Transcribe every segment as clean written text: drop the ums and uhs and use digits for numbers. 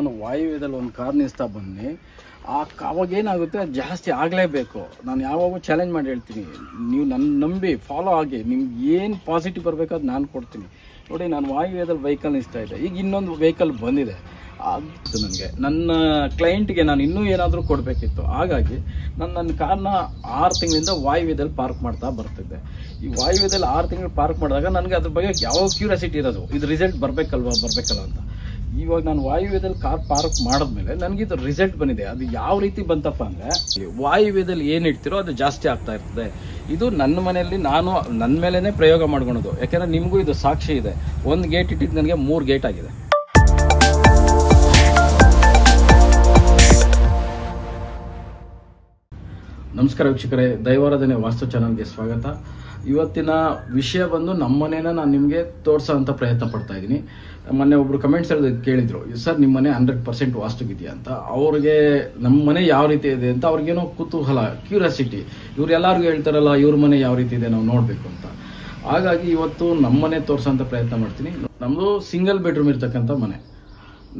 ನಾನು ವಾಯುವ್ಯದಲ್ಲಿ ಒಂದು ಕಾರ್ ನಿಲ್ಲಿಸ್ತಾ ಬಂದು ಅವಾಗ ಏನಾಗುತ್ತೆ ಜಾಸ್ತಿ ಆಗಲೇಬೇಕು. ನಾನು ಯಾವಾಗೂ ಚಾಲೆಂಜ್ ಮಾಡಿ ಹೇಳ್ತೀನಿ, ನೀವು ನನ್ನ ನಂಬಿ ಫಾಲೋ ಆಗಿ ನಿಮ್ಗೆ ಏನು ಪಾಸಿಟಿವ್ ಬರಬೇಕು ಅದು ನಾನು ಕೊಡ್ತೀನಿ. ನೋಡಿ, ನಾನು ವಾಯುವ್ಯದಲ್ಲಿ ವೆಹಿಕಲ್ ನಿಲ್ಲಿಸ್ತಾ ಇದ್ದೆ, ಈಗ ಇನ್ನೊಂದು ವೆಹಿಕಲ್ ಬಂದಿದೆ. ಅದು ನನಗೆ ನನ್ನ ಕ್ಲೈಂಟ್ಗೆ ನಾನು ಇನ್ನೂ ಏನಾದರೂ ಕೊಡಬೇಕಿತ್ತು. ಹಾಗಾಗಿ ನನ್ನ ಕಾರ್ನ 6 ತಿಂಗಳಿಂದ ವಾಯುವ್ಯದಲ್ಲಿ ಪಾರ್ಕ್ ಮಾಡ್ತಾ ಬರ್ತಿದ್ದೆ. ಈ ವಾಯುವ್ಯದಲ್ಲಿ 6 ತಿಂಗಳು ಪಾರ್ಕ್ ಮಾಡಿದಾಗ ನನಗೆ ಅದ್ರ ಬಗ್ಗೆ ಯಾವ ಕ್ಯೂರಿಯಾಸಿಟಿ ಇರೋದು, ಇದು ರಿಸಲ್ಟ್ ಬರಬೇಕಲ್ವ ಅಂತ. ಇವಾಗ ನಾನು ವಾಯುವ್ಯದಲ್ಲಿ ಕಾರ್ ಪಾರ್ಕ್ ಮಾಡಿದ್ಮೇಲೆ ನನಗಿದು ರಿಸಲ್ಟ್ ಬಂದಿದೆ. ಅದು ಯಾವ ರೀತಿ ಬಂತಪ್ಪ ಅಂದರೆ, ವಾಯುವ್ಯದಲ್ಲಿ ಏನು ಇಡ್ತಿರೋ ಅದು ಜಾಸ್ತಿ ಆಗ್ತಾ ಇರ್ತದೆ. ಇದು ನನ್ನ ಮನೆಯಲ್ಲಿ ನಾನು ನನ್ನ ಮೇಲೇ ಪ್ರಯೋಗ ಮಾಡ್ಕೊಳೋದು. ಯಾಕೆಂದರೆ ನಿಮಗೂ ಇದು ಸಾಕ್ಷಿ ಇದೆ. ಒಂದು ಗೇಟ್ ಇಟ್ಟಿದ್ದು ನನಗೆ 3 ಗೇಟ್ ಆಗಿದೆ. ನಮಸ್ಕಾರ ವೀಕ್ಷಕರೇ, ದೈವಾರಾಧನೆ ವಾಸ್ತು ಚಾನಲ್ಗೆ ಸ್ವಾಗತ. ಇವತ್ತಿನ ವಿಷಯ ಬಂದು ನಮ್ಮನೇನ ನಾನು ನಿಮಗೆ ತೋರಿಸೋ ಅಂತ ಪ್ರಯತ್ನ ಪಡ್ತಾ ಇದ್ದೀನಿ. ಮೊನ್ನೆ ಒಬ್ರು ಕಮೆಂಟ್ಸ್ ಕೇಳಿದ್ರು, ಸರ್ ನಿಮ್ಮ ಮನೆ 100% ವಾಸ್ತುಗಿದೆಯಾ ಅಂತ. ಅವ್ರಿಗೆ ನಮ್ಮ ಮನೆ ಯಾವ ರೀತಿ ಇದೆ ಅಂತ ಅವ್ರಿಗೇನೋ ಕುತೂಹಲ, ಕ್ಯೂರಿಯಾಸಿಟಿ. ಇವ್ರು ಎಲ್ಲರಿಗೂ ಹೇಳ್ತಾರಲ್ಲ ಇವ್ರ ಮನೆ ಯಾವ ರೀತಿ ಇದೆ ನಾವು ನೋಡಬೇಕು ಅಂತ. ಹಾಗಾಗಿ ಇವತ್ತು ನಮ್ಮ ಮನೆ ತೋರಿಸೋ ಅಂತ ಪ್ರಯತ್ನ ಮಾಡ್ತೀನಿ. ನಮ್ಮದು ಸಿಂಗಲ್ ಬೆಡ್ರೂಮ್ ಇರ್ತಕ್ಕಂಥ ಮನೆ.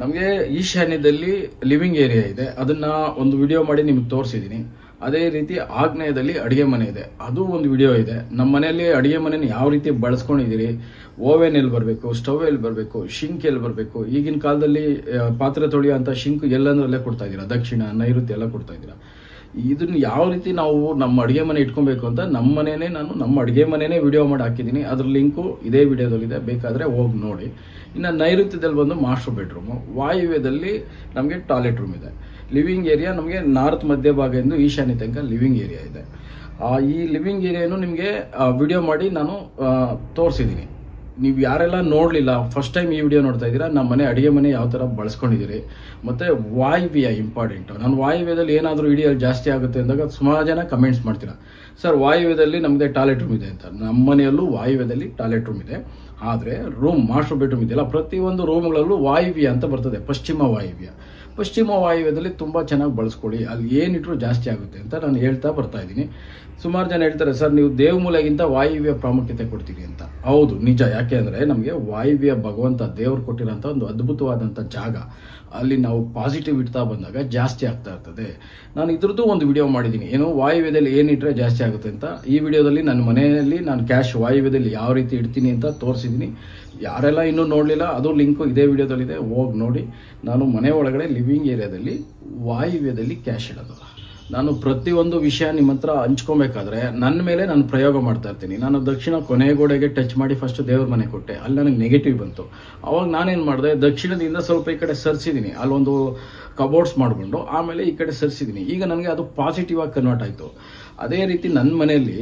ನಮಗೆ ಈಶಾನ್ಯದಲ್ಲಿ ಲಿವಿಂಗ್ ಏರಿಯಾ ಇದೆ, ಅದನ್ನ ಒಂದು ವಿಡಿಯೋ ಮಾಡಿ ನಿಮ್ಗೆ ತೋರಿಸಿದ್ದೀನಿ. ಅದೇ ರೀತಿ ಆಗ್ನೇಯದಲ್ಲಿ ಅಡುಗೆ ಮನೆ ಇದೆ, ಅದು ಒಂದು ವಿಡಿಯೋ ಇದೆ. ನಮ್ಮ ಮನೆಯಲ್ಲಿ ಅಡುಗೆ ಮನೆಯನ್ನು ಯಾವ ರೀತಿ ಬಳಸ್ಕೊಂಡಿದ್ದೀರಿ, ಓವೆನ್ ಎಲ್ಲಿ ಬರಬೇಕು, ಸ್ಟವ್ ಎಲ್ಲಿ ಬರಬೇಕು, ಶಿಂಕ್ ಎಲ್ಲಿ ಬರಬೇಕು. ಈಗಿನ ಕಾಲದಲ್ಲಿ ಪಾತ್ರೆ ತೊಳೆಯೋ ಅಂತ ಶಿಂಕ್ ಎಲ್ಲಂದ್ರಲ್ಲೇ ಕೊಡ್ತಾ ಇದ್ದೀರಾ, ದಕ್ಷಿಣ ನೈಋತ್ಯ ಎಲ್ಲ ಕೊಡ್ತಾ ಇದ್ದೀರಾ. ಇದನ್ನ ಯಾವ ರೀತಿ ನಾವು ನಮ್ಮ ಅಡುಗೆ ಮನೆ ಇಟ್ಕೊಬೇಕು ಅಂತ ನಮ್ಮ ಅಡುಗೆ ಮನೆನೇ ವಿಡಿಯೋ ಮಾಡಿ ಹಾಕಿದ್ದೀನಿ. ಅದ್ರ ಲಿಂಕು ಇದೇ ವಿಡಿಯೋದಲ್ಲಿದೆ, ಬೇಕಾದರೆ ಹೋಗಿ ನೋಡಿ. ಇನ್ನು ನೈಋತ್ಯದಲ್ಲಿ ಬಂದು ಮಾಸ್ಟರ್ ಬೆಡ್ರೂಮು, ವಾಯುವ್ಯದಲ್ಲಿ ನಮಗೆ ಟಾಯ್ಲೆಟ್ ರೂಮ್ ಇದೆ. ಲಿವಿಂಗ್ ಏರಿಯಾ ನಮಗೆ ನಾರ್ತ್ ಮಧ್ಯಭಾಗದಿಂದ ಈಶಾನ್ಯ ತನಕ ಲಿವಿಂಗ್ ಏರಿಯಾ ಇದೆ. ಈ ಲಿವಿಂಗ್ ಏರಿಯಾನು ನಿಮಗೆ ವಿಡಿಯೋ ಮಾಡಿ ನಾನು ತೋರಿಸಿದ್ದೀನಿ. ನೀವು ಯಾರೆಲ್ಲ ನೋಡಲಿಲ್ಲ, ಫಸ್ಟ್ ಟೈಮ್ ಈ ವಿಡಿಯೋ ನೋಡ್ತಾ ಇದ್ದೀರಾ, ನಮ್ಮ ಮನೆ ಅಡುಗೆ ಮನೆ ಯಾವ ಥರ ಬಳಸ್ಕೊಂಡಿದ್ದೀರಿ. ಮತ್ತು ವಾಯುವ್ಯ ಇಂಪಾರ್ಟೆಂಟು. ನಾನು ವಾಯುವ್ಯದಲ್ಲಿ ಏನಾದರೂ ವಿಡಿಯೋ ಜಾಸ್ತಿ ಆಗುತ್ತೆ ಅಂದಾಗ ಸುಮಾರು ಜನ ಕಮೆಂಟ್ಸ್ ಮಾಡ್ತೀರಾ, ಸರ್ ವಾಯುವ್ಯದಲ್ಲಿ ನಮಗೆ ಟಾಯ್ಲೆಟ್ ರೂಮ್ ಇದೆ ಅಂತ. ನಮ್ಮ ಮನೆಯಲ್ಲೂ ವಾಯುವ್ಯದಲ್ಲಿ ಟಾಯ್ಲೆಟ್ ರೂಮ್ ಇದೆ. ಆದರೆ ರೂಮ್ ಮಾಸ್ಟರ್ ಬೆಡ್ರೂಮ್ ಇದೆಯಲ್ಲ, ಪ್ರತಿಯೊಂದು ರೂಮ್ಗಳಲ್ಲೂ ವಾಯುವ್ಯ ಅಂತ ಬರ್ತದೆ, ಪಶ್ಚಿಮ ವಾಯುವ್ಯ. ಪಶ್ಚಿಮ ವಾಯುವ್ಯದಲ್ಲಿ ತುಂಬ ಚೆನ್ನಾಗಿ ಬಳಸ್ಕೊಳ್ಳಿ, ಅಲ್ಲಿ ಏನಿಟ್ರೂ ಜಾಸ್ತಿ ಆಗುತ್ತೆ ಅಂತ ನಾನು ಹೇಳ್ತಾ ಬರ್ತಾ ಇದ್ದೀನಿ. ಸುಮಾರು ಜನ ಹೇಳ್ತಾರೆ, ಸರ್ ನೀವು ದೇವಮೂಲೆಗಿಂತ ವಾಯುವ್ಯ ಪ್ರಾಮುಖ್ಯತೆ ಕೊಡ್ತೀರಿ ಅಂತ. ಹೌದು, ನಿಜ. ಯಾಕೆ ಅಂದರೆ ನಮಗೆ ವಾಯುವ್ಯ ಭಗವಂತ ದೇವರು ಕೊಟ್ಟಿರೋಂಥ ಒಂದು ಅದ್ಭುತವಾದಂಥ ಜಾಗ. ಅಲ್ಲಿ ನಾವು ಪಾಸಿಟಿವ್ ಇಡ್ತಾ ಬಂದಾಗ ಜಾಸ್ತಿ ಆಗ್ತಾ ಇರ್ತದೆ. ನಾನು ಇದ್ರದ್ದು ಒಂದು ವಿಡಿಯೋ ಮಾಡಿದ್ದೀನಿ, ಏನು ವಾಯುವ್ಯದಲ್ಲಿ ಏನಿಟ್ರೆ ಜಾಸ್ತಿ ಆಗುತ್ತೆ ಅಂತ. ಈ ವಿಡಿಯೋದಲ್ಲಿ ನನ್ನ ಮನೆಯಲ್ಲಿ ನಾನು ಕ್ಯಾಶ್ ವಾಯುವ್ಯದಲ್ಲಿ ಯಾವ ರೀತಿ ಇಡ್ತೀನಿ ಅಂತ ತೋರಿಸಿದ್ದೀನಿ. ಯಾರೆಲ್ಲ ಇನ್ನೂ ನೋಡಲಿಲ್ಲ, ಅದು ಲಿಂಕು ಇದೇ ವಿಡಿಯೋದಲ್ಲಿದೆ, ಹೋಗಿ ನೋಡಿ. ನಾನು ಮನೆ ಒಳಗಡೆ ಲಿವಿಂಗ್ ಏರಿಯಾದಲ್ಲಿ ವಾಯುವ್ಯದಲ್ಲಿ ಕ್ಯಾಶ್ ಇಡೋದು. ನಾನು ಪ್ರತಿಯೊಂದು ವಿಷಯ ನಿಮ್ಮ ಹತ್ರ ಹಂಚ್ಕೊಬೇಕಾದ್ರೆ ನನ್ನ ಮೇಲೆ ನಾನು ಪ್ರಯೋಗ ಮಾಡ್ತಾ ಇರ್ತೀನಿ. ನಾನು ದಕ್ಷಿಣ ಕೊನೆಗೋಡೆಗೆ ಟಚ್ ಮಾಡಿ ಫಸ್ಟ್ ದೇವ್ರ ಮನೆ ಕೊಟ್ಟೆ, ಅಲ್ಲಿ ನನಗೆ ನೆಗೆಟಿವ್ ಬಂತು. ಅವಾಗ ನಾನೇನು ಮಾಡಿದೆ, ದಕ್ಷಿಣದಿಂದ ಸ್ವಲ್ಪ ಈ ಕಡೆ ಸರಿಸಿದ್ದೀನಿ, ಅಲ್ಲೊಂದು ಕಬೋರ್ಡ್ಸ್ ಮಾಡಿಕೊಂಡು ಆಮೇಲೆ ಈ ಕಡೆ ಸರಿಸಿದ್ದೀನಿ. ಈಗ ನನಗೆ ಅದು ಪಾಸಿಟಿವ್ ಆಗಿ ಕನ್ವರ್ಟ್ ಆಯಿತು. ಅದೇ ರೀತಿ ನನ್ನ ಮನೆಯಲ್ಲಿ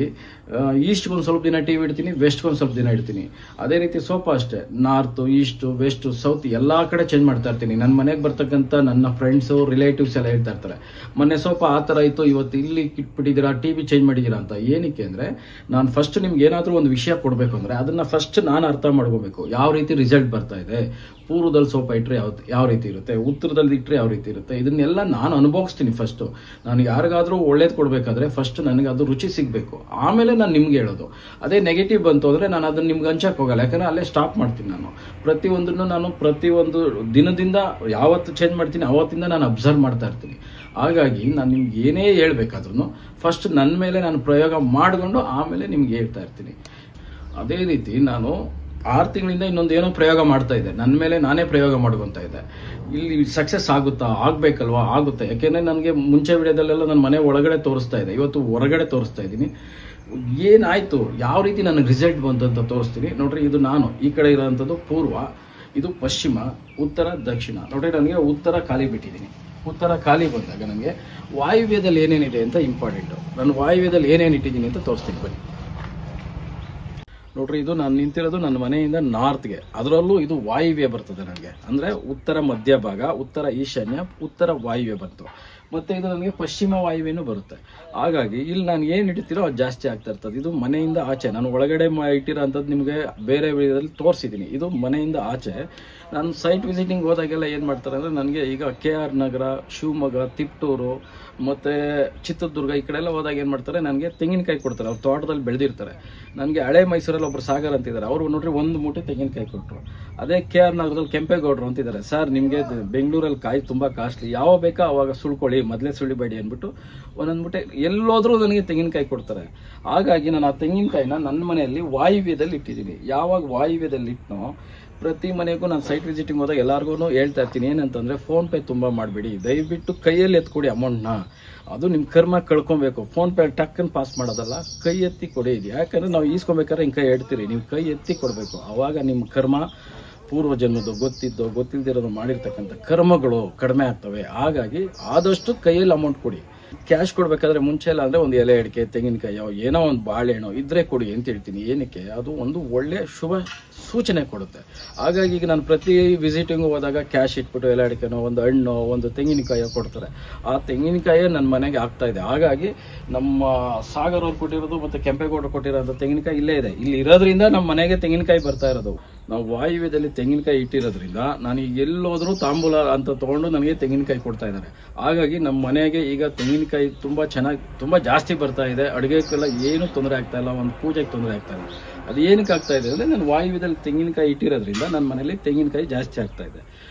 ಈಸ್ಟ್ಗೊಂದು ಸ್ವಲ್ಪ ದಿನ ಟಿವಿ ಇಡ್ತೀನಿ, ವೆಸ್ಟ್ಗೊಂದು ಸ್ವಲ್ಪ ದಿನ ಇಡ್ತೀನಿ. ಅದೇ ರೀತಿ ಸೋಫಾ ಅಷ್ಟೇ, ನಾರ್ತ್, ಈಸ್ಟ್, ವೆಸ್ಟ್, ಸೌತ್ ಎಲ್ಲ ಕಡೆ ಚೇಂಜ್ ಮಾಡ್ತಾ ಇರ್ತೀನಿ. ನನ್ನ ಮನೆಗೆ ಬರ್ತಕ್ಕಂಥ ನನ್ನ ಫ್ರೆಂಡ್ಸು, ರಿಲೇಟಿವ್ಸ್ ಎಲ್ಲ ಹೇಳ್ತಾ ಇರ್ತಾರೆ, ಮೊನ್ನೆ ಸೋಫಾ ಆ ಥರ ಇತ್ತು, ಇವತ್ತು ಇಲ್ಲಿ ಇಟ್ಬಿಟ್ಟಿದ್ದೀರಾ, ಟಿವಿ ಚೇಂಜ್ ಮಾಡಿದ್ದೀರಾ ಅಂತ. ಏನಕ್ಕೆ ಅಂದರೆ, ನಾನು ಫಸ್ಟ್ ನಿಮ್ಗೆ ಏನಾದರೂ ಒಂದು ವಿಷಯ ಕೊಡಬೇಕು ಅಂದರೆ ಅದನ್ನು ಫಸ್ಟ್ ನಾನು ಅರ್ಥ ಮಾಡ್ಕೋಬೇಕು, ಯಾವ ರೀತಿ ರಿಸಲ್ಟ್ ಬರ್ತಾ ಇದೆ. ಪೂರ್ವದಲ್ಲಿ ಸೋಫಾ ಇಟ್ಟರೆ ಯಾವ ರೀತಿ ಇರುತ್ತೆ, ಉತ್ತರದಲ್ಲಿ ಇಟ್ಟರೆ ಯಾವ ರೀತಿ ಇರುತ್ತೆ, ಇದನ್ನೆಲ್ಲ ನಾನು ಅನುಭವಿಸ್ತೀನಿ. ಫಸ್ಟು ನಾನು ಯಾರಿಗಾದರೂ ಒಳ್ಳೇದು ಕೊಡಬೇಕಾದ್ರೆ ಫಸ್ಟ್ ನನಗೆ ಅದು ರುಚಿ ಸಿಗಬೇಕು, ಆಮೇಲೆ ನಾನು ನಿಮ್ಗೆ ಹೇಳೋದು. ಅದೇ ನೆಗೆಟಿವ್ ಬಂತು ಅಂದರೆ ನಾನು ಅದನ್ನು ನಿಮ್ಗೆ ಹಂಚಕ್ಕೆ ಹೋಗಲ್ಲ, ಯಾಕಂದರೆ ಅಲ್ಲೇ ಸ್ಟಾಪ್ ಮಾಡ್ತೀನಿ. ನಾನು ಪ್ರತಿಯೊಂದು ದಿನದಿಂದ ಯಾವತ್ತು ಚೇಂಜ್ ಮಾಡ್ತೀನಿ ಆವತ್ತಿಂದ ನಾನು ಅಬ್ಸರ್ವ್ ಮಾಡ್ತಾ ಇರ್ತೀನಿ. ಹಾಗಾಗಿ ನಾನು ನಿಮ್ಗೆ ಏನೇ ಹೇಳ್ಬೇಕಾದ್ರೂ ಫಸ್ಟ್ ನನ್ನ ಮೇಲೆ ನಾನು ಪ್ರಯೋಗ ಮಾಡಿಕೊಂಡು ಆಮೇಲೆ ನಿಮ್ಗೆ ಹೇಳ್ತಾ ಇರ್ತೀನಿ. ಅದೇ ರೀತಿ ನಾನು 6 ತಿಂಗಳಿಂದ ಇನ್ನೊಂದು ಏನೋ ಪ್ರಯೋಗ ಮಾಡ್ತಾ ಇದ್ದೆ, ನನ್ನ ಮೇಲೆ ನಾನೇ ಪ್ರಯೋಗ ಮಾಡ್ಕೊತಾ ಇದ್ದೆ. ಇಲ್ಲಿ ಸಕ್ಸಸ್ ಆಗುತ್ತಾ, ಆಗ್ಬೇಕಲ್ವಾ, ಆಗುತ್ತೆ. ಯಾಕೆಂದರೆ ನನಗೆ ಮುಂಚೆ ವಿಡಿಯೋದಲ್ಲೆಲ್ಲ ನನ್ನ ಮನೆ ಒಳಗಡೆ ತೋರಿಸ್ತಾ ಇದೆ, ಇವತ್ತು ಹೊರಗಡೆ ತೋರಿಸ್ತಾ ಇದ್ದೀನಿ. ಏನಾಯಿತು, ಯಾವ ರೀತಿ ನನಗೆ ರಿಸಲ್ಟ್ ಬಂತು ಅಂತ ತೋರಿಸ್ತೀನಿ. ನೋಡ್ರಿ, ಇದು ನಾನು ಈ ಕಡೆ ಇರೋವಂಥದ್ದು ಪೂರ್ವ, ಇದು ಪಶ್ಚಿಮ, ಉತ್ತರ, ದಕ್ಷಿಣ. ನೋಡ್ರಿ, ನನಗೆ ಉತ್ತರ ಖಾಲಿ ಬಿಟ್ಟಿದ್ದೀನಿ. ಉತ್ತರ ಖಾಲಿ ಬಂದಾಗ ನನಗೆ ವಾಯುವ್ಯದಲ್ಲಿ ಏನೇನಿದೆ ಅಂತ ಇಂಪಾರ್ಟೆಂಟು. ನಾನು ವಾಯುವ್ಯದಲ್ಲಿ ಏನೇನು ಇಟ್ಟಿದ್ದೀನಿ ಅಂತ ತೋರಿಸ್ತೀನಿ ಬನ್ನಿ. ನೋಡ್ರಿ, ಇದು ನಾನು ನಿಂತಿರೋದು ನನ್ನ ಮನೆಯಿಂದ ನಾರ್ತ್ಗೆ, ಅದರಲ್ಲೂ ಇದು ವಾಯುವ್ಯ ಬರ್ತದೆ ನನಗೆ. ಅಂದರೆ ಉತ್ತರ ಮಧ್ಯಭಾಗ, ಉತ್ತರ ಈಶಾನ್ಯ, ಉತ್ತರ ವಾಯುವ್ಯ ಬಂತು. ಮತ್ತು ಇದು ನನಗೆ ಪಶ್ಚಿಮ ವಾಯುವ್ಯನೂ ಬರುತ್ತೆ. ಹಾಗಾಗಿ ಇಲ್ಲಿ ನಾನು ಏನು ಇಡ್ತೀರೋ ಅದು ಜಾಸ್ತಿ ಆಗ್ತಾ ಇರ್ತದೆ. ಇದು ಮನೆಯಿಂದ ಆಚೆ, ನಾನು ಒಳಗಡೆ ಇಟ್ಟಿರೋ ಅಂಥದ್ದು ನಿಮಗೆ ಬೇರೆ ವಿಡಿಯೋದಲ್ಲಿ ತೋರಿಸಿದ್ದೀನಿ. ಇದು ಮನೆಯಿಂದ ಆಚೆ. ನಾನು ಸೈಟ್ ವಿಸಿಟಿಂಗ್ ಹೋದಾಗೆಲ್ಲ ಏನು ಮಾಡ್ತಾರೆ ಅಂದರೆ, ನನಗೆ ಈಗ KR ನಗರ, ಶಿವಮೊಗ್ಗ, ತಿಪ್ಟೂರು ಮತ್ತು ಚಿತ್ರದುರ್ಗ ಈ ಕಡೆ ಎಲ್ಲ ಹೋದಾಗ ಏನು ಮಾಡ್ತಾರೆ, ನನಗೆ ತೆಂಗಿನಕಾಯಿ ಕೊಡ್ತಾರೆ. ಅವ್ರ ತೋಟದಲ್ಲಿ ಬೆಳೆದಿರ್ತಾರೆ. ನನಗೆ ಹಳೆ ಮೈಸೂರಲ್ಲಿ ನಗರದಲ್ಲಿ ಒಬ್ರು ಸಾಗರ್ ಅಂತಿದ್ದಾರೆ, ಅವ್ರು ನೋಡ್ರಿ 1 ಮೂಟೆ ತೆಂಗಿನಕಾಯಿ ಕೊಟ್ಟರು. ಅದೇ KR ನಗರದಲ್ಲಿ ಕೆಂಪೇಗೌಡರು ಅಂತಿದ್ದಾರೆ, ಸರ್ ನಿಮಗೆ ಬೆಂಗಳೂರಲ್ಲಿ ಕಾಯಿ ತುಂಬಾ ಕಾಸ್ಟ್ಲಿ, ಯಾವ ಬೇಕಾ ಅವಾಗ ಸುಳ್ಕೊಳ್ಳಿ, ಮೊದಲೇ ಸುಳಿಬೇಡಿ ಅಂದ್ಬಿಟ್ಟು ಒಂದೊಂದು ಮೂಟೆ ಎಲ್ಲೋದ್ರೂ ನನಗೆ ತೆಂಗಿನಕಾಯಿ ಕೊಡ್ತಾರೆ. ಹಾಗಾಗಿ ನಾನು ಆ ತೆಂಗಿನಕಾಯಿನ ನನ್ನ ಮನೆಯಲ್ಲಿ ವಾಯುವ್ಯದಲ್ಲಿ ಇಟ್ಟಿದ್ದೀನಿ. ಯಾವಾಗ ವಾಯುವ್ಯದಲ್ಲಿ ಇಟ್ಟನೋ ಪ್ರತಿ ಮನೆಗೂ ನಾನು ಸೈಟ್ ವಿಸಿಟಿಂಗ್ ಹೋದಾಗ ಎಲ್ಲರಿಗೂ ಹೇಳ್ತಾ ಇರ್ತೀನಿ, ಏನಂತಂದ್ರೆ ಫೋನ್ ಪೇ ತುಂಬಾ ಮಾಡಬೇಡಿ, ದಯವಿಟ್ಟು ಕೈಯಲ್ಲಿ ಎತ್ಕೊಡಿ ಅಮೌಂಟ್ನ. ಅದು ನಿಮ್ಮ ಕರ್ಮ ಕಳ್ಕೊಬೇಕು. ಫೋನ್ ಪೇ ಟಕ್ಕನ್ ಪಾಸ್ ಮಾಡೋದಲ್ಲ, ಕೈ ಎತ್ತಿ ಕೊಡಿ. ಇದು ಯಾಕಂದ್ರೆ ನಾವು ಈಸ್ಕೊಬೇಕಾದ್ರೆ ಹಿಂಗೆ ಕೈ ಎಡ್ತೀರಿ, ನೀವು ಕೈ ಎತ್ತಿ ಕೊಡಬೇಕು. ಅವಾಗ ನಿಮ್ಮ ಕರ್ಮ ಪೂರ್ವ ಜನ್ಮದ್ದು ಗೊತ್ತಿಲ್ದಿರೋದು ಮಾಡಿರ್ತಕ್ಕಂಥ ಕರ್ಮಗಳು ಕಡಿಮೆ ಆಗ್ತವೆ. ಹಾಗಾಗಿ ಆದಷ್ಟು ಕೈಯಲ್ಲಿ ಅಮೌಂಟ್ ಕೊಡಿ. ಕ್ಯಾಶ್ ಕೊಡ್ಬೇಕಾದ್ರೆ ಮುಂಚೆ ಎಲ್ಲ ಅಂದ್ರೆ ಒಂದು ಎಲೆ ಅಡಿಕೆ, ತೆಂಗಿನಕಾಯಿ, ಏನೋ ಒಂದು ಬಾಳೆಹಣ್ಣು ಇದ್ರೆ ಕೊಡಿ ಅಂತ ಹೇಳ್ತೀನಿ. ಏನಕ್ಕೆ? ಅದು ಒಂದು ಒಳ್ಳೆ ಶುಭ ಸೂಚನೆ ಕೊಡುತ್ತೆ. ಹಾಗಾಗಿ ಈಗ ನಾನು ಪ್ರತಿ ವಿಸಿಟಿಂಗ್ ಹೋದಾಗ ಕ್ಯಾಶ್ ಇಟ್ಬಿಟ್ಟು ಎಲೆ ಅಡಿಕೆನೋ, ಒಂದು ಹಣ್ಣು, ಒಂದು ತೆಂಗಿನಕಾಯಿ ಕೊಡ್ತಾರೆ. ಆ ತೆಂಗಿನಕಾಯಿ ನನ್ನ ಮನೆಗೆ ಆಗ್ತಾ ಇದೆ. ಹಾಗಾಗಿ ನಮ್ಮ ಸಾಗರ್ ಅವ್ರು ಕೊಟ್ಟಿರೋದು ಮತ್ತೆ ಕೆಂಪೇಗೌಡರು ಕೊಟ್ಟಿರೋದು ತೆಂಗಿನಕಾಯಿ ಇಲ್ಲೇ ಇದೆ. ಇಲ್ಲಿ ಇರೋದ್ರಿಂದ ನಮ್ಮ ಮನೆಗೆ ತೆಂಗಿನಕಾಯಿ ಬರ್ತಾ ಇರೋದು. ನಾವು ವಾಯುವ್ಯದಲ್ಲಿ ತೆಂಗಿನಕಾಯಿ ಇಟ್ಟಿರೋದ್ರಿಂದ ನಾನು ಈಗ ಎಲ್ಲೋದ್ರೂ ತಾಂಬೂಲ ಅಂತ ತಗೊಂಡು ನನಗೆ ತೆಂಗಿನಕಾಯಿ ಕೊಡ್ತಾ ಇದ್ದಾರೆ. ಹಾಗಾಗಿ ನಮ್ಮ ಮನೆಗೆ ಈಗ ತೆಂಗಿನಕಾಯಿ ತುಂಬಾ ಜಾಸ್ತಿ ಬರ್ತಾ ಇದೆ. ಅಡುಗೆಗೆಲ್ಲ ಏನು ತೊಂದರೆ ಆಗ್ತಾ ಇಲ್ಲ, ಒಂದು ಪೂಜೆಗೆ ತೊಂದರೆ ಆಗ್ತಾ ಇಲ್ಲ. ಅದು ಏನಕ್ಕೆ ಆಗ್ತಾ ಇದೆ ಅಂದ್ರೆ ನಾನು ವಾಯುವ್ಯದಲ್ಲಿ ತೆಂಗಿನಕಾಯಿ ಇಟ್ಟಿರೋದ್ರಿಂದ ನನ್ನ ಮನೆಯಲ್ಲಿ ತೆಂಗಿನಕಾಯಿ ಜಾಸ್ತಿ ಆಗ್ತಾ ಇದೆ.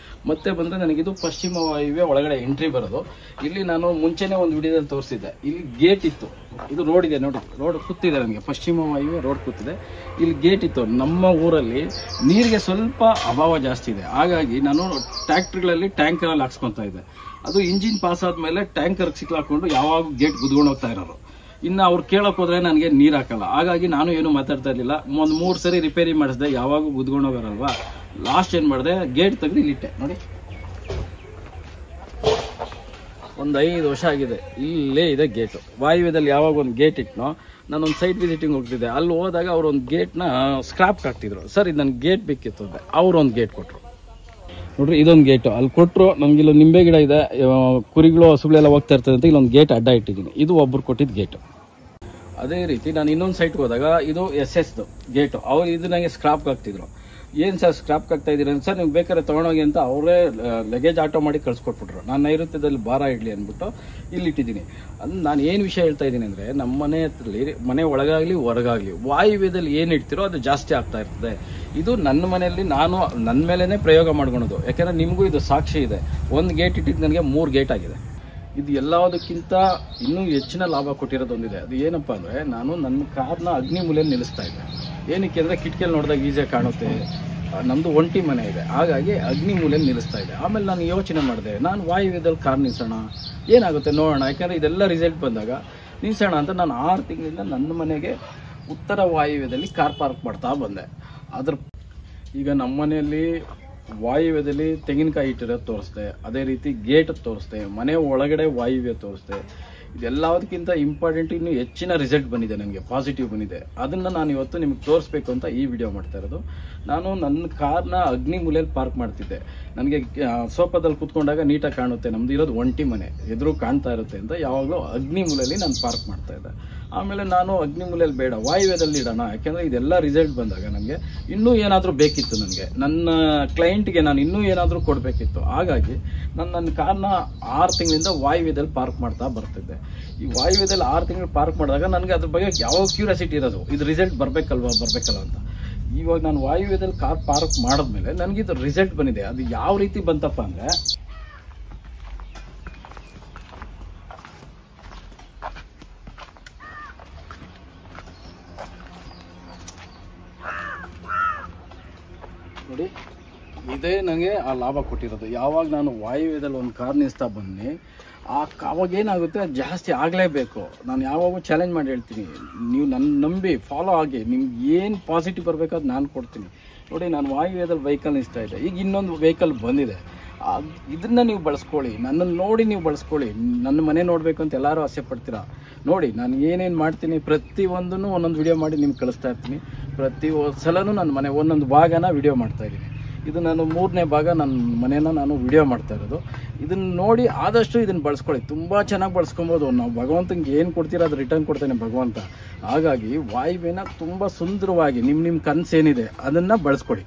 ಮತ್ತೆ ಬಂದ್ರೆ ನನಗಿದು ಪಶ್ಚಿಮ ವಾಯುವ್ಯ ಒಳಗಡೆ ಎಂಟ್ರಿ ಬರೋದು. ಇಲ್ಲಿ ನಾನು ಮುಂಚೆನೆ ಒಂದು ವಿಡಿಯೋದಲ್ಲಿ ತೋರಿಸಿದ್ದೆ, ಇಲ್ಲಿ ಗೇಟ್ ಇತ್ತು. ಇದು ರೋಡ್ ಇದೆ ನೋಡಿ, ರೋಡ್ ಕೂತಿದೆ ನನಗೆ, ಪಶ್ಚಿಮ ವಾಯುವ್ಯ ರೋಡ್ ಕೂತಿದೆ. ಇಲ್ಲಿ ಗೇಟ್ ಇತ್ತು. ನಮ್ಮ ಊರಲ್ಲಿ ನೀರಿಗೆ ಸ್ವಲ್ಪ ಅಭಾವ ಜಾಸ್ತಿ ಇದೆ. ಹಾಗಾಗಿ ನಾನು ಟ್ರ್ಯಾಕ್ಟರ್ಗಳಲ್ಲಿ ಟ್ಯಾಂಕರಲ್ಲಿ ಹಾಕ್ಸ್ಕೊತಾ ಇದ್ದೆ. ಅದು ಇಂಜಿನ್ ಪಾಸ್ ಆದ್ಮೇಲೆ ಟ್ಯಾಂಕರ್ ಸಿಕ್ಲಾಕೊಂಡು ಯಾವಾಗ ಗೇಟ್ ಗುದ್ಕೊಂಡು ಹೋಗ್ತಾ ಇರೋರು. ಇನ್ನು ಅವ್ರು ಕೇಳಕ್ ಹೋದ್ರೆ ನನಗೆ ನೀರು ಹಾಕಲ್ಲ. ಹಾಗಾಗಿ ನಾನು ಏನು ಮಾತಾಡ್ತಾ ಇರ್ಲಿಲ್ಲ. 3 ಸರಿ ರಿಪೇರಿ ಮಾಡಿಸಿದೆ, ಯಾವಾಗೂ ಗುದ್ಕೊಂಡು ಹೋಗಾರಲ್ವಾ. ಲಾಸ್ಟ್ ಏನ್ ಮಾಡಿದೆ, ಗೇಟ್ ತೆಗೆದು ಇಲ್ಲಿಟ್ಟೆ ನೋಡಿ. ಒಂದು 5 ವರ್ಷ ಆಗಿದೆ, ಇಲ್ಲೇ ಇದೆ ಗೇಟು. ವಾಯುವ್ಯದಲ್ಲಿ ಯಾವಾಗ ಒಂದು ಗೇಟ್ ಇಟ್ನೋ, ನಾನೊಂದು ಸೈಟ್ ವಿಸಿಟಿಂಗ್ ಹೋಗ್ತಿದ್ದೆ. ಅಲ್ಲಿ ಹೋದಾಗ ಅವ್ರು ಒಂದು ಗೇಟ್ನ ಸ್ಕ್ರಾಪ್ ಹಾಕ್ತಿದ್ರು. ಸರ್ ಇದು ನನ್ಗೆ ಗೇಟ್ ಬೇಕಿತ್ತು ಅಂದ್ರೆ ಅವ್ರು ಒಂದು ಗೇಟ್ ಕೊಟ್ರು ನೋಡ್ರಿ. ಇದೊಂದು ಗೇಟು ಅಲ್ಲಿ ಕೊಟ್ಟರು. ನಮ್ಗೆ ಇಲ್ಲೊಂದು ನಿಂಬೆ ಗಿಡ ಇದೆ, ಕುರಿಗಳು ಹಸುಗಳೆಲ್ಲ ಹೋಗ್ತಾ ಇರ್ತದೆ ಅಂತ ಇಲ್ಲೊಂದು ಗೇಟ್ ಅಡ್ಡ ಇಟ್ಟಿದ್ದೀನಿ. ಇದು ಒಬ್ರು ಕೊಟ್ಟಿದ್ದು ಗೇಟು. ಅದೇ ರೀತಿ ನಾನು ಇನ್ನೊಂದು ಸೈಟ್ಗೆ ಹೋದಾಗ ಇದು SS ಗೇಟು. ಅವ್ರು ಇದು ನನಗೆ ಸ್ಕ್ರಾಪ್ ಹಾಕ್ತಿದ್ರು. ಏನು ಸರ್ ಸ್ಕ್ರಾಪ್ ಆಗ್ತಾ ಇದ್ದೀರಿ ಅಂತ. ಸರ್ ನೀವು ಬೇಕಾದ್ರೆ ತೊಗೊಂಡೋಗಿ ಅಂತ ಅವರೇ ಲಗೇಜ್ ಆಟೋ ಮಾಡಿ ಕಳ್ಸಿಕೊಟ್ಬಿಟ್ರು. ನಾನು ನೈಋತ್ಯದಲ್ಲಿ ಭಾರ ಇಡ್ಲಿ ಅಂದ್ಬಿಟ್ಟು ಇಲ್ಲಿಟ್ಟಿದ್ದೀನಿ. ನಾನು ಏನು ವಿಷಯ ಹೇಳ್ತಾ ಇದ್ದೀನಿ ಅಂದರೆ, ನಮ್ಮ ಮನೆ ಒಳಗಾಗಲಿ ಹೊರಗಾಗಲಿ ವಾಯುವ್ಯದಲ್ಲಿ ಏನು ಇಡ್ತಿರೋ ಅದು ಜಾಸ್ತಿ ಆಗ್ತಾ ಇರ್ತದೆ. ಇದು ನನ್ನ ಮನೆಯಲ್ಲಿ ನಾನು ನನ್ನ ಮೇಲೇ ಪ್ರಯೋಗ ಮಾಡ್ಕೊಳೋದು. ಯಾಕೆಂದರೆ ನಿಮಗೂ ಇದು ಸಾಕ್ಷಿ ಇದೆ. ಒಂದು ಗೇಟ್ ಇಟ್ಟಿದ್ದು ನನಗೆ 3 ಗೇಟ್ ಆಗಿದೆ. ಇದು ಎಲ್ಲದಕ್ಕಿಂತ ಇನ್ನೂ ಹೆಚ್ಚಿನ ಲಾಭ ಕೊಟ್ಟಿರೋದೊಂದಿದೆ. ಅದು ಏನಪ್ಪ ಅಂದರೆ, ನಾನು ನನ್ನ ಕಾರ್ನ ಅಗ್ನಿ ಮೂಲೆಯಲ್ಲಿ ನಿಲ್ಲಿಸ್ತಾ ಇದ್ದೆ. ಏನಕ್ಕೆ ಅಂದರೆ ಕಿಟಕಿಯಲ್ಲಿ ನೋಡಿದಾಗ ಈಸಿಯಾಗಿ ಕಾಣುತ್ತೆ. ನಮ್ಮದು ಒಂಟಿ ಮನೆ ಇದೆ, ಹಾಗಾಗಿ ಅಗ್ನಿ ಮೂಲೆಯಲ್ಲಿ ನಿಲ್ಲಿಸ್ತಾ ಇದೆ. ಆಮೇಲೆ ನಾನು ಯೋಚನೆ ಮಾಡಿದೆ, ನಾನು ವಾಯುವ್ಯದಲ್ಲಿ ಕಾರ್ ನಿಲ್ಸೋಣ, ಏನಾಗುತ್ತೆ ನೋಡೋಣ. ಯಾಕೆಂದರೆ ಇದೆಲ್ಲ ರಿಸಲ್ಟ್ ಬಂದಾಗ ನಿಲ್ಸೋಣ ಅಂತ ನಾನು 6 ತಿಂಗಳಿಂದ ನನ್ನ ಮನೆಗೆ ಉತ್ತರ ವಾಯುವ್ಯದಲ್ಲಿ ಕಾರ್ ಪಾರ್ಕ್ ಮಾಡ್ತಾ ಬಂದೆ. ಈಗ ನಮ್ಮ ಮನೆಯಲ್ಲಿ ವಾಯುವ್ಯದಲ್ಲಿ ತೆಂಗಿನಕಾಯಿ ಇಟ್ಟಿರೋದು ತೋರಿಸ್ದೆ, ಅದೇ ರೀತಿ ಗೇಟ್ ತೋರಿಸ್ದೆ, ಮನೆ ಒಳಗಡೆ ವಾಯುವ್ಯ ತೋರಿಸ್ದೆ. ಇದೆಲ್ಲದಕ್ಕಿಂತ ಇಂಪಾರ್ಟೆಂಟ್ ಇನ್ನೂ ಹೆಚ್ಚಿನ ರಿಸಲ್ಟ್ ಬಂದಿದೆ, ನನಗೆ ಪಾಸಿಟಿವ್ ಬಂದಿದೆ. ಅದನ್ನು ನಾನು ಇವತ್ತು ನಿಮ್ಗೆ ತೋರಿಸ್ಬೇಕು ಅಂತ ಈ ವಿಡಿಯೋ ಮಾಡ್ತಾ ಇರೋದು. ನಾನು ನನ್ನ ಕಾರ್ನ ಅಗ್ನಿ ಮೂಲೆಯಲ್ಲಿ ಪಾರ್ಕ್ ಮಾಡ್ತಿದ್ದೆ. ನನಗೆ ಸೋಫಾದಲ್ಲಿ ಕೂತ್ಕೊಂಡಾಗ ನೀಟಾಗಿ ಕಾಣುತ್ತೆ, ನಮ್ದು ಇರೋದು ಒಂಟಿ ಮನೆ, ಎದುರು ಕಾಣ್ತಾ ಇರುತ್ತೆ ಅಂತ ಯಾವಾಗಲೂ ಅಗ್ನಿ ಮೂಲೆಯಲ್ಲಿ ನಾನು ಪಾರ್ಕ್ ಮಾಡ್ತಾ ಇದ್ದೆ. ಆಮೇಲೆ ನಾನು ಅಗ್ನಿ ಮೂಲೆಯಲ್ಲಿ ಬೇಡ, ವಾಯುವ್ಯದಲ್ಲಿ ಇಡೋಣ. ಯಾಕೆಂದರೆ ಇದೆಲ್ಲ ರಿಸಲ್ಟ್ ಬಂದಾಗ ನನಗೆ ಇನ್ನೂ ಏನಾದರೂ ಬೇಕಿತ್ತು. ನನಗೆ ನನ್ನ ಕ್ಲೈಂಟ್ಗೆ ನಾನು ಇನ್ನೂ ಏನಾದರೂ ಕೊಡಬೇಕಿತ್ತು. ಹಾಗಾಗಿ ನಾನು ನನ್ನ ಕಾರ್ನ 6 ತಿಂಗಳಿಂದ ವಾಯುವ್ಯದಲ್ಲಿ ಪಾರ್ಕ್ ಮಾಡ್ತಾ ಬರ್ತಿದ್ದೆ. ಈ ವಾಯುವ್ಯದಲ್ಲಿ 6 ತಿಂಗಳು ಪಾರ್ಕ್ ಮಾಡಿದಾಗ ನನಗೆ ಅದ್ರ ಬಗ್ಗೆ ಯಾವಾಗ ಕ್ಯೂರಿಯಾಸಿಟಿ ಇರೋದು, ಇದು ರಿಸಲ್ಟ್ ಬರಬೇಕಲ್ವ ಅಂತ. ಇವಾಗ ನಾನು ವಾಯುವ್ಯದಲ್ಲಿ ಕಾರ್ ಪಾರ್ಕ್ ಮಾಡಿದ್ಮೇಲೆ ನನಗೆ ಇದು ರಿಸಲ್ಟ್ ಬಂದಿದೆ. ಅದು ಯಾವ ರೀತಿ ಬಂತಪ್ಪ ಅಂದರೆ, ನೋಡಿ, ಇದೇ ನನಗೆ ಆ ಲಾಭ ಕೊಟ್ಟಿರೋದು. ಯಾವಾಗ ನಾನು ವಾಯುವ್ಯದಲ್ಲಿ ಒಂದು ಕಾರ್ ನಿಲ್ಲಿಸ್ತಾ ಬಂದು ಅವಾಗ ಏನಾಗುತ್ತೆ, ಜಾಸ್ತಿ ಆಗಲೇಬೇಕು. ನಾನು ಯಾವಾಗೂ ಚಾಲೆಂಜ್ ಮಾಡಿ ಹೇಳ್ತೀನಿ, ನೀವು ನನ್ನ ನಂಬಿ ಫಾಲೋ ಆಗಿ, ನಿಮ್ಗೆ ಏನು ಪಾಸಿಟಿವ್ ಬರಬೇಕಾದ್ರೆ ನಾನು ಕೊಡ್ತೀನಿ. ನೋಡಿ, ನಾನು ವಾಯುವ್ಯದಲ್ಲಿ ವೆಹಿಕಲ್ ನಿಲ್ಲಿಸ್ತಾ ಇದ್ದೆ, ಈಗ ಇನ್ನೊಂದು ವೆಹಿಕಲ್ ಬಂದಿದೆ. ಇದನ್ನ ನೀವು ಬಳಸ್ಕೊಳ್ಳಿ, ನನ್ನನ್ನು ನೋಡಿ ನೀವು ಬಳಸ್ಕೊಳ್ಳಿ. ನನ್ನ ಮನೆ ನೋಡಬೇಕು ಅಂತ ಎಲ್ಲರೂ ಆಸೆ ಪಡ್ತೀರಾ. ನೋಡಿ, ನಾನು ಏನೇನು ಮಾಡ್ತೀನಿ ಪ್ರತಿಯೊಂದನ್ನು ಒಂದೊಂದು ವಿಡಿಯೋ ಮಾಡಿ ನಿಮ್ಗೆ ಕಳಿಸ್ತಾ ಇರ್ತೀನಿ. ಪ್ರತಿ ಸಲನೂ ನನ್ನ ಮನೆ ಒಂದೊಂದು ಭಾಗನ ವಿಡಿಯೋ ಮಾಡ್ತಾ ಇದ್ದೀನಿ. ಇದು ನಾನು 3ನೇ ಭಾಗ ನನ್ನ ಮನೇನ ನಾನು ವಿಡಿಯೋ ಮಾಡ್ತಾ ಇರೋದು. ಇದನ್ನು ನೋಡಿ ಆದಷ್ಟು ಇದನ್ನು ಬಳಸ್ಕೊಳ್ಳಿ, ತುಂಬ ಚೆನ್ನಾಗಿ ಬಳಸ್ಕೊಬೋದು. ನಾವು ಭಗವಂತನಿಗೆ ಏನು ಕೊಡ್ತೀರೋ ಅದು ರಿಟರ್ನ್ ಕೊಡ್ತೇನೆ ಭಗವಂತ. ಹಾಗಾಗಿ ವಾಯುವ್ಯನ ತುಂಬ ಸುಂದರವಾಗಿ ನಿಮ್ಮ ಕನಸು ಏನಿದೆ ಅದನ್ನು ಬಳಸ್ಕೊಳ್ಳಿ.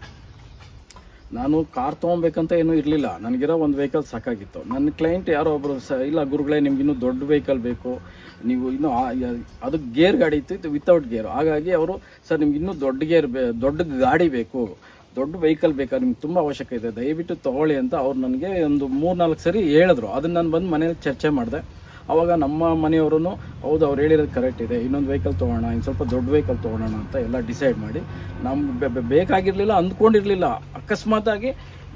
ನಾನು ಕಾರ್ ತೊಗೊಬೇಕಂತ ಏನೂ ಇರಲಿಲ್ಲ, ನನಗಿರೋ ಒಂದು ವೆಹಿಕಲ್ ಸಾಕಾಗಿತ್ತು. ನನ್ನ ಕ್ಲೈಂಟ್ ಯಾರೋ ಒಬ್ಬರು ಇಲ್ಲ ಗುರುಗಳೇ ನಿಮ್ಗೆ ಇನ್ನೂ ದೊಡ್ಡ ವೆಹಿಕಲ್ ಬೇಕು, ನೀವು ಇನ್ನೂ ಅದು ಗೇರ್ ಗಾಡಿ ಇತ್ತು ವಿತೌಟ್ ಗೇರ್. ಹಾಗಾಗಿ ಅವರು ಸರ್ ನಿಮ್ಗೆ ಇನ್ನೂ ದೊಡ್ಡ ಗಾಡಿ ಬೇಕು, ದೊಡ್ಡ ವೆಹಿಕಲ್ ಬೇಕಾ, ನಿಮ್ಗೆ ತುಂಬ ಅವಶ್ಯಕ ಇದೆ, ದಯವಿಟ್ಟು ತೊಗೊಳ್ಳಿ ಅಂತ ಅವ್ರು ನನಗೆ ಒಂದು 3-4 ಸರಿ ಹೇಳಿದ್ರು. ಅದನ್ನು ನಾನು ಬಂದು ಮನೇಲಿ ಚರ್ಚೆ ಮಾಡಿದೆ. ಆವಾಗ ನಮ್ಮ ಮನೆಯವರು ಹೌದು ಅವ್ರು ಹೇಳಿರೋದು ಕರೆಕ್ಟ್ ಇದೆ, ಇನ್ನೊಂದು ವೆಹಿಕಲ್ ತೊಗೊಳ್ಳೋಣ, ಇನ್ನು ಸ್ವಲ್ಪ ದೊಡ್ಡ ವೆಹಿಕಲ್ ತೊಗೊಳ್ಳೋಣ ಅಂತ ಎಲ್ಲ ಡಿಸೈಡ್ ಮಾಡಿ ನಮ್ಗೆ ಬೇಕಾಗಿರಲಿಲ್ಲ, ಅಂದ್ಕೊಂಡಿರಲಿಲ್ಲ. ಅಕಸ್ಮಾತಾಗಿ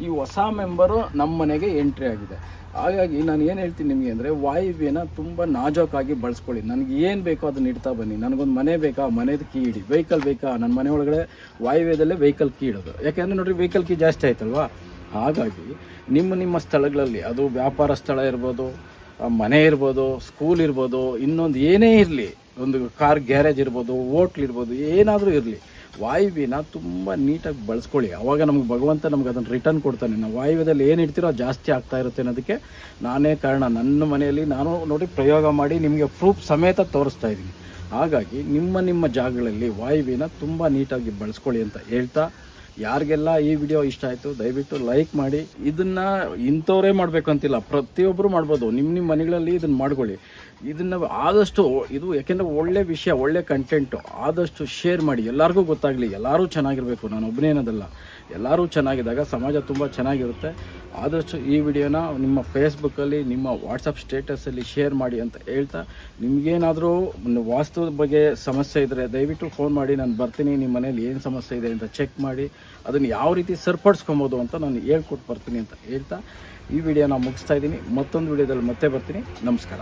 ಈ ಹೊಸ ಮೆಂಬರು ನಮ್ಮ ಮನೆಗೆ ಎಂಟ್ರಿ ಆಗಿದೆ. ಹಾಗಾಗಿ ನಾನು ಏನು ಹೇಳ್ತೀನಿ ನಿಮಗೆ ಅಂದರೆ, ವಾಯುವ್ಯನ ತುಂಬ ನಾಜೂಕಾಗಿ ಬಳಸ್ಕೊಳ್ಳಿ. ನನಗೆ ಏನು ಬೇಕೋ ಅದನ್ನ ಇಡ್ತಾ ಬನ್ನಿ. ನನಗೊಂದು ಮನೆ ಬೇಕಾ, ಮನೆದು ಕೀ ಇಡಿ. ವೆಹಿಕಲ್ ಬೇಕಾ, ನನ್ನ ಮನೆ ಒಳಗಡೆ ವಾಯುವ್ಯದಲ್ಲೇ ವೆಹಿಕಲ್ ಕೀ ಇಡೋದು. ಯಾಕೆಂದರೆ ನೋಡಿರಿ ವೆಹಿಕಲ್ ಕೀ ಜಾಸ್ತಿ ಆಯ್ತಲ್ವಾ. ಹಾಗಾಗಿ ನಿಮ್ಮ ಸ್ಥಳಗಳಲ್ಲಿ, ಅದು ವ್ಯಾಪಾರ ಸ್ಥಳ ಇರ್ಬೋದು, ಮನೆ ಇರ್ಬೋದು, ಸ್ಕೂಲ್ ಇರ್ಬೋದು, ಇನ್ನೊಂದು ಏನೇ ಇರಲಿ, ಒಂದು ಕಾರ್ ಗ್ಯಾರೇಜ್ ಇರ್ಬೋದು, ಹೋಟ್ಲ್ ಇರ್ಬೋದು, ಏನಾದರೂ ಇರಲಿ, ವಾಯುವ್ಯನ ತುಂಬ ನೀಟಾಗಿ ಬಳಸ್ಕೊಳ್ಳಿ. ಆವಾಗ ನಮ್ಗೆ ಭಗವಂತ ನಮ್ಗೆ ಅದನ್ನು ರಿಟರ್ನ್ ಕೊಡ್ತಾನೆ. ನಾವು ವಾಯುವ್ಯದಲ್ಲಿ ಏನು ಇಡ್ತೀರೋ ಜಾಸ್ತಿ ಆಗ್ತಾ ಇರುತ್ತೆ ಅನ್ನೋದಕ್ಕೆ ನಾನೇ ಕಾರಣ. ನನ್ನ ಮನೆಯಲ್ಲಿ ನಾನು ನೋಡಿ ಪ್ರಯೋಗ ಮಾಡಿ ನಿಮಗೆ ಪ್ರೂಫ್ ಸಮೇತ ತೋರಿಸ್ತಾ ಇದ್ದೀನಿ. ಹಾಗಾಗಿ ನಿಮ್ಮ ಜಾಗಗಳಲ್ಲಿ ವಾಯುವ್ಯನ ತುಂಬ ನೀಟಾಗಿ ಬಳಸ್ಕೊಳ್ಳಿ ಅಂತ ಹೇಳ್ತಾ, ಯಾರಿಗೆಲ್ಲ ಈ ವಿಡಿಯೋ ಇಷ್ಟ ಆಯಿತು ದಯವಿಟ್ಟು ಲೈಕ್ ಮಾಡಿ. ಇದನ್ನು ಇಂಥವರೇ ಮಾಡಬೇಕು ಅಂತಿಲ್ಲ, ಪ್ರತಿಯೊಬ್ಬರು ಮಾಡ್ಬೋದು. ನಿಮ್ಮ ಮನೆಗಳಲ್ಲಿ ಇದನ್ನು ಮಾಡ್ಕೊಳ್ಳಿ. ಇದನ್ನು ಆದಷ್ಟು ಇದು ಯಾಕೆಂದರೆ ಒಳ್ಳೆ ವಿಷಯ, ಒಳ್ಳೆ ಕಂಟೆಂಟು, ಆದಷ್ಟು ಶೇರ್ ಮಾಡಿ, ಎಲ್ಲರಿಗೂ ಗೊತ್ತಾಗಲಿ. ಎಲ್ಲರೂ ಚೆನ್ನಾಗಿರಬೇಕು, ನಾನು ಒಬ್ಬನೇ ಅನ್ನೋದಲ್ಲ, ಎಲ್ಲರೂ ಚೆನ್ನಾಗಿದ್ದಾಗ ಸಮಾಜ ತುಂಬ ಚೆನ್ನಾಗಿರುತ್ತೆ. ಆದಷ್ಟು ಈ ವಿಡಿಯೋನ ನಿಮ್ಮ ಫೇಸ್ಬುಕ್ಕಲ್ಲಿ, ನಿಮ್ಮ ವಾಟ್ಸಪ್ ಸ್ಟೇಟಸಲ್ಲಿ ಶೇರ್ ಮಾಡಿ ಅಂತ ಹೇಳ್ತಾ, ನಿಮಗೇನಾದರೂ ವಾಸ್ತು ಬಗ್ಗೆ ಸಮಸ್ಯೆ ಇದ್ದರೆ ದಯವಿಟ್ಟು ಫೋನ್ ಮಾಡಿ, ನಾನು ಬರ್ತೀನಿ. ನಿಮ್ಮ ಮನೇಲಿ ಏನು ಸಮಸ್ಯೆ ಇದೆ ಅಂತ ಚೆಕ್ ಮಾಡಿ ಅದನ್ನು ಯಾವ ರೀತಿ ಸರಿಪಡಿಸ್ಕೊಬೋದು ಅಂತ ನಾನು ಹೇಳ್ಕೊಟ್ಟು ಬರ್ತೀನಿ ಅಂತ ಹೇಳ್ತಾ ಈ ವಿಡಿಯೋನ ಮುಗಿಸ್ತಾ ಇದ್ದೀನಿ. ಮತ್ತೊಂದು ವಿಡಿಯೋದಲ್ಲಿ ಮತ್ತೆ ಬರ್ತೀನಿ. ನಮಸ್ಕಾರ.